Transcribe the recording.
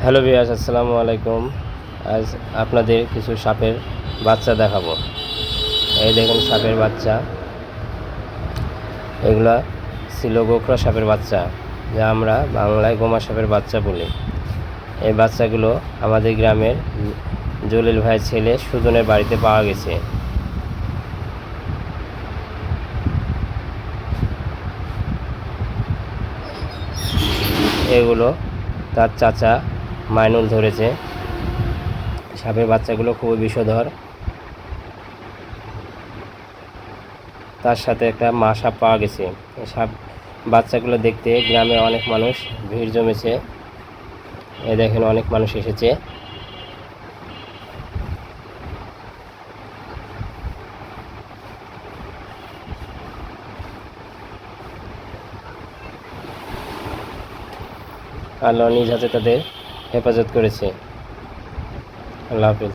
Hello viewers, আসসালামু আলাইকুম। আজ আপনাদের কিছু সাপের বাচ্চা দেখাবো। এই দেখুন সাপের বাচ্চা, এগুলা ছিল গোখরা সাপের বাচ্চা, যা আমরা বাংলায় গোমা সাপের বাচ্চা বলি। এই বাচ্চাগুলো আমাদের গ্রামের জলিল ভাইয়ের ছেলে সুজনের বাড়িতে পাওয়া গেছে। এগুলো তার চাচা মাইনুল ধরেছে। সাপের বাচ্চাগুলো খুবই বিষধর। তার সাথে একটা মা সাপ পাওয়া গেছে। এই সাপ বাচ্চাগুলো দেখতে গ্রামে অনেক মানুষ ভিড় জমেছে। এ দেখেন অনেক মানুষ এসেছে। আল্লাহ নিজ হাতে তাদের হেফাজত করেছে। আল্লাহ হাফেজ।